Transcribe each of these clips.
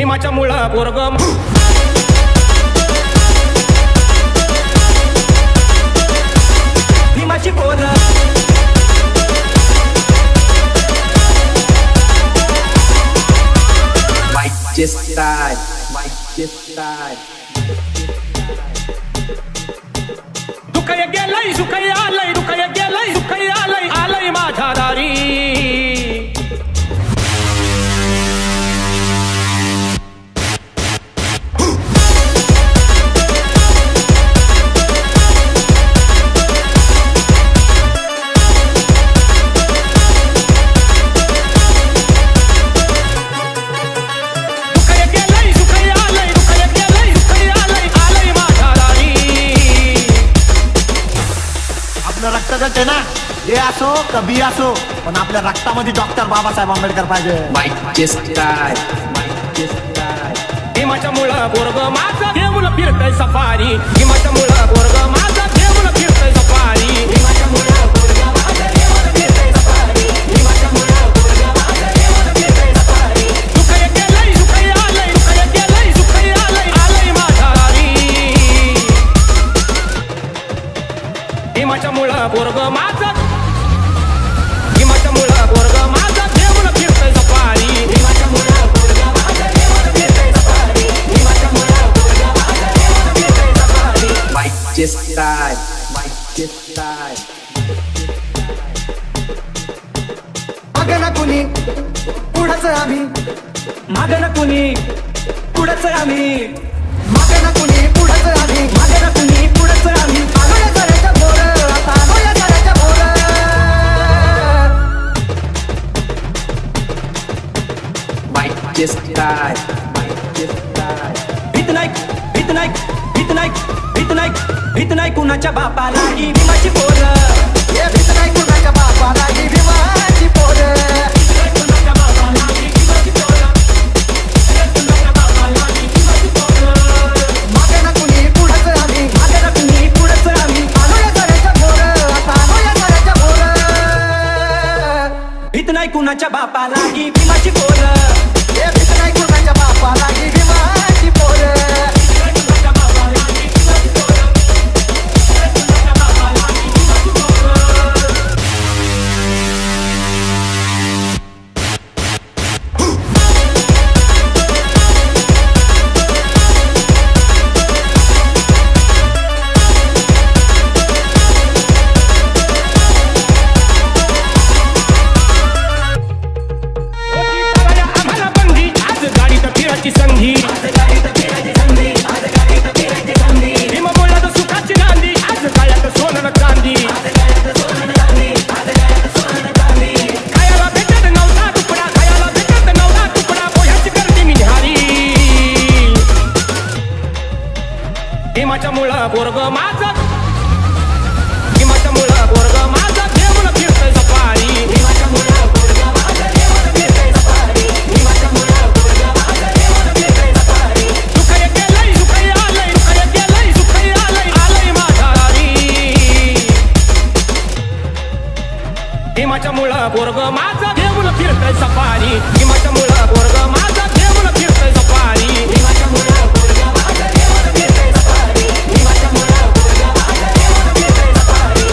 भीमाच्या मुळा पोरग भीमाची पोर दुखय गेलय सुखय आलय दुखय गेलय सुखय आलय आलय माझ्या दारी रक्त ना हे असो कभी असो पण आपल्या रक्तामध्ये डॉक्टर बाबासाहेब आंबेडकर पाहिजे भीमाच्या मुळा पोरग माझा देऊळ फिरतय सफारी भीमाच्या मुळा पोरग माझा देऊळ फिरतय सफारी भीमाच्या मुळा पोरग माझा देऊळ फिरतय सफारी भीमाच्या मुळा पोरग माझा देऊळ फिरतय सफारी सुखय गेलय सुखय आलय सुखय गेलय सुखय आलय आलय माझ्या दारी भीमाच्या मुळा पोरग माझा भीमाच्या मुळा पोरग माझा देऊळ फिरतय सफारी भीमाच्या मुळा पोरग माझा देऊळ फिरतय सफारी भीमाच्या मुळा पोरग माझा देऊळ फिरतय सफारी मागं ना कुणी पुढंच आम्ही मागं ना कुणी पुढंच आम्ही मागं ना कुणी पुढंच आम्ही मागं ना कुणी पुढंच आम्ही आलोया करायच्या बोर आलोया करायच्या बोर भीत नाही भीत नाही भीत नाही भीत नाही भीत नाही कुणाच्या बापाला ही भीमाची पोर हे भीत नाही कुणाच्या बापाला ही भीमाची पोर मागे ना कुणी पुढंच आम्ही मागं ना कुणी पुढंच आम्ही आलोया करायच्या बोर आलोया करायच्या बोर भीत नाही कुणाच्या बापाला ही भीमाची पोर हे भीत नाही कुणाच्या बापाला ही भीमाची पोर आम्हाला बंदी आज गाडीत फिरायची संधी भीमा बोलला सुखाची नांदी आज काळ्यात सोनं चांदी खायला भेटत नवला तुकडा खायला भेटत नवला तुकडा पोह्याची गर्दी मी निहारी भीमाच्या मुळा पोरग माझा भीमाच्या मुळा पोरग माझा देऊळ फिरतय सफारी भीमाच्या मुळा पोरग माझा देऊळ फिरतय सफारी भीमाच्या मुळा पोरग माझा देऊळ फिरतय सफारी सुखय गेलय सुखय आलय सुखय गेलय सुखय आलय आलय माझ्या दारी भीमाच्या मुळा पोरग माझा देऊळ फिरतय सफारी भीमाच्या मुळा पोरग माझा देऊळ फिरतय सफारी भीमाच्या मुळा पोरग माझा देऊळ फिरतय सफारी भीमाच्या मुळा पोरग माझा देऊळ फिरतय सफारी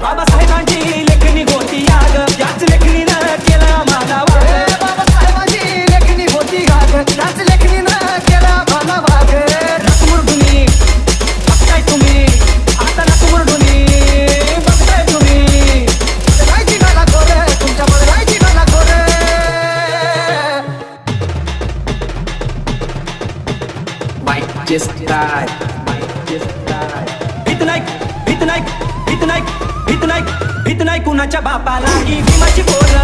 बाबासाहेबांची लेखणी होती याद याच लेखणीनं केला माझा वाद बाबासाहेबांची लेखणी होती गाग त्याच लेखणीनं केला मला वाग रसमुरडुनी बघताय तुम्ही आता रसमुरडुनी बघताय तुम्ही राहायची गाला गोरे तुमच्यामध्ये राहायची गाला गोरे भीत नाही भीत नाही भीत नाही भीत नाही भीत नाही कुणाच्या बापाला ही भीमाची पोर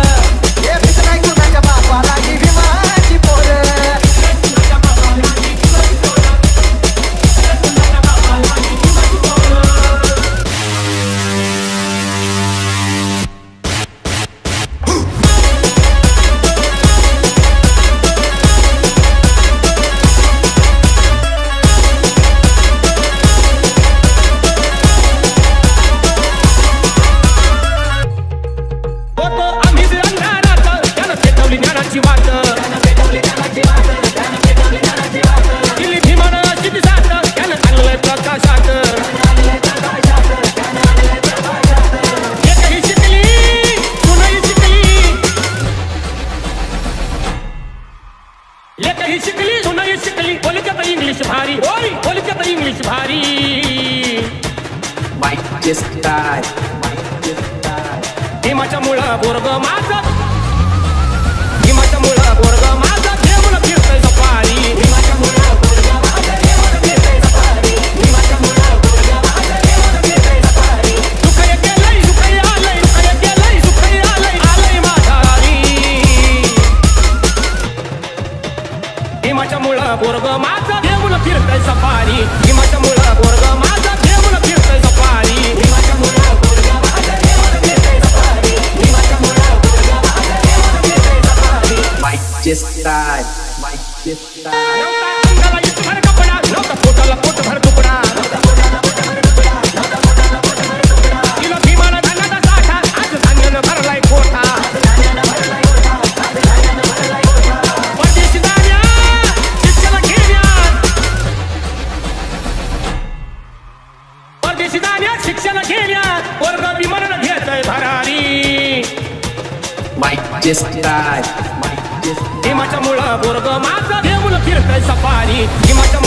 हे भीत नाही कुणाच्या बापाला ही भीमाची पोर भीमाच्या मुळं पोरग माझं भीमाच्या मुळं पोरग माझं घेऊन फिरतय सफारी भीमाच्या मुळं पोरग माझं घेऊन फिरतय सफारी भीमाच्या मुळं पोरग माझं घेऊन फिरतय सफारी सुखय गेलंय सुखय आलंय सुखय गेलंय सुखय आलंय आलंय माझ्या दारी भीमाच्या मुळं पोरग माझं घेऊन फिरतय सफारी भीमाच्या मुळं पोरग माझं घेऊन फिरतय सफारी भीमाच्या मुळं पोरग माझं घेऊन फिरतय सफारी भीमाच्या मुळं पोरग माझं घेऊन फिरतय सफारी नव्हता अंगाला इतभर कपडा नव्हता पोटाला पोटभर तुकडा तिला भीमाला धान्याचा साठा आज धान्यानं भरलाय कोठा परदेशी दाण्या शिक्षण घेण्यात परदेशी दाण्यात शिक्षण घेण्यात वर्ग विमानानं घेतय भरारी भीमाच्या मुळं पोरग माझं घेऊन फिरतय सफारी भीमाच्या